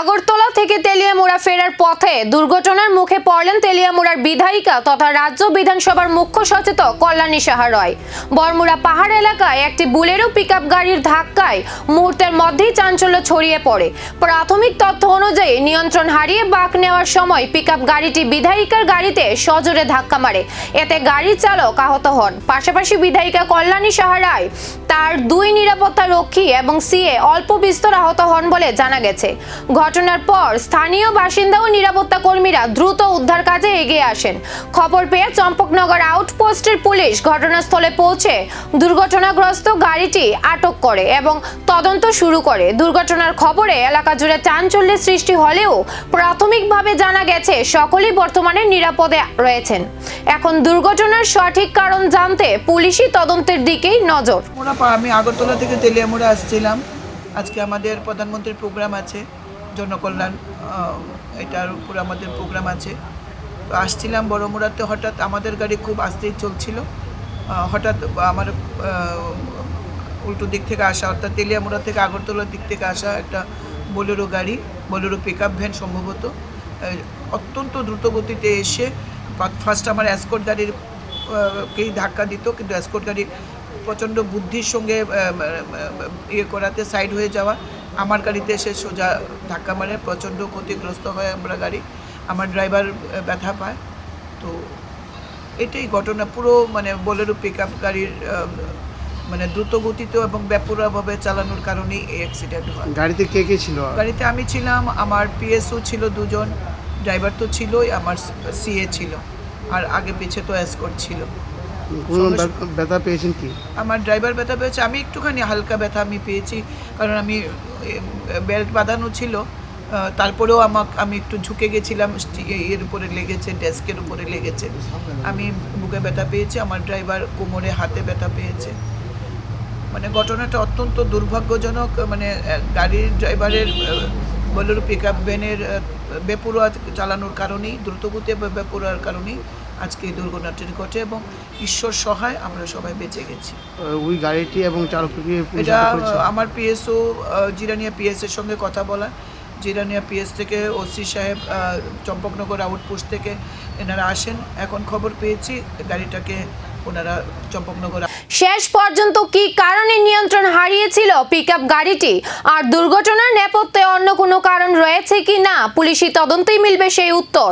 আগরতলা থেকে তেলিয়ামুড়া ফেরার পথে দুর্ঘটনার মুখে পড়লেন তেলিয়ামুড়ার বিধায়িকা তথা রাজ্য বিধানসভার মুখ্য সচেতক কল্যাণী সাহা রয়। বরমুড়া পাহাড় এলাকায় একটি বুলেরো পিকআপ গাড়ির ধাক্কায় মুহূর্তের মধ্যেই চাঞ্চল্য ছড়িয়ে পড়ে। প্রাথমিক তথ্য অনুযায়ী নিয়ন্ত্রণ হারিয়ে বাঁক নেওয়ার সময় পিকআপ গাড়িটি বিধায়িকার গাড়িতে সজোরে ধাক্কা মারে। এতে গাড়ির চালক আহত হন। পাশাপাশি বিধায়িকা কল্যাণী সাহা রয়, তার দুই নিরাপত্তা রক্ষী এবং সিএ অল্প বিস্তর আহত হন বলে জানা গেছে। ঘটনার পর স্থানীয় বাসিন্দা ও নিরাপত্তা কর্মীরা দ্রুত উদ্ধার কাজে এগিয়ে আসেন। খবর পেয়ে চম্পকনগর আউটপোস্টের পুলিশ ঘটনাস্থলে পৌঁছে দুর্ঘটনাগ্রস্ত গাড়িটি আটক করে এবং তদন্ত শুরু করে। দুর্ঘটনার খবরে এলাকা জুড়ে চাঞ্চল্যের সৃষ্টি হলেও প্রাথমিকভাবে জানা গেছে সকলেই বর্তমানে নিরাপদে রয়েছেন। এখন দুর্ঘটনার সঠিক কারণ জানতে পুলিশি তদন্তের দিকেই নজর। আমি আগরতলা থেকে তেলিয়ামুড়া আসছিলাম। আজকে আমাদের প্রধানমন্ত্রীর প্রোগ্রাম আছে, জনকল্যাণ, এটার উপর আমাদের প্রোগ্রাম আছে। তো আসছিলাম বড়মুড়াতে, হঠাৎ আমাদের গাড়ি খুব আস্তেই চলছিল। হঠাৎ আমার উল্টো দিক থেকে আসা, অর্থাৎ তেলিয়ামুড়া থেকে আগরতলার দিক থেকে আসা একটা বোলেরো গাড়ি, বোলেরো পিকআপ ভ্যান সম্ভবত, অত্যন্ত দ্রুত গতিতে এসে ফার্স্ট আমার এসকর্ট গাড়িরকেই ধাক্কা দিত, কিন্তু এসকর্ট গাড়ি প্রচণ্ড বুদ্ধির সঙ্গে ইয়ে করাতে সাইড হয়ে যাওয়া, আমার গাড়িতে এসে সোজা ধাক্কা মারে, প্রচণ্ড ক্ষতিগ্রস্ত হয় আমরা গাড়ি। আমার ড্রাইভার ব্যথা পায়। তো এটাই ঘটনা। পুরো বোলেরো পিকআপ গাড়ির দ্রুত গতিতে এবং বেপরোয়াভাবে চালানোর কারণেই এই অ্যাক্সিডেন্ট হয়। গাড়িতে কে কে ছিল? গাড়িতে আমি ছিলাম, আমার পিএসও ছিল দুজন, ড্রাইভার তো ছিলই, আমার সিএ ছিল, আর আগে পিছে তো এসকর্ট ছিল। ব্যথা পেয়েছেন কি? আমার ড্রাইভার ব্যথা পেয়েছে, আমি একটুখানি হালকা ব্যথা আমি পেয়েছি, কারণ আমি বেল্ট বাঁধানো ছিল। তারপরেও আমি একটু ঝুঁকে গেছিলাম, এর উপরে লেগেছে, ডেস্কের উপরে লেগেছে। আমি বুকে ব্যথা পেয়েছি, আমার ড্রাইভার কোমরে হাতে ব্যথা পেয়েছে। ঘটনাটা অত্যন্ত দুর্ভাগ্যজনক। গাড়ির ড্রাইভারের বোলেরো পিকআপ ভ্যানের বেপরোয়া চালানোর কারণেই, দ্রুতগতি বেপরোয়ার কারণেই আজকে এই দুর্ঘটনাটি ঘটে এবং ঈশ্বর সহায় আমরা সবাই বেঁচে গেছি। ওই গাড়িটি এবং চালককে এটা আমার পিএসও জিরানিয়া পিএসের সঙ্গে কথা বলা, জিরানিয়া পিএস থেকে ওসি সাহেব চম্পকনগর আউটপোস্ট থেকে এনারা আসেন। এখন খবর পেয়েছি গাড়িটাকে ওনারা চম্পকনগর। শেষ পর্যন্ত কি কারণে নিয়ন্ত্রণ হারিয়েছিল পিকআপ গাড়িটি, আর দুর্ঘটনার নেপথ্যে অন্য কোনো কারণ রয়েছে কি না, পুলিশি তদন্তেই মিলবে সেই উত্তর।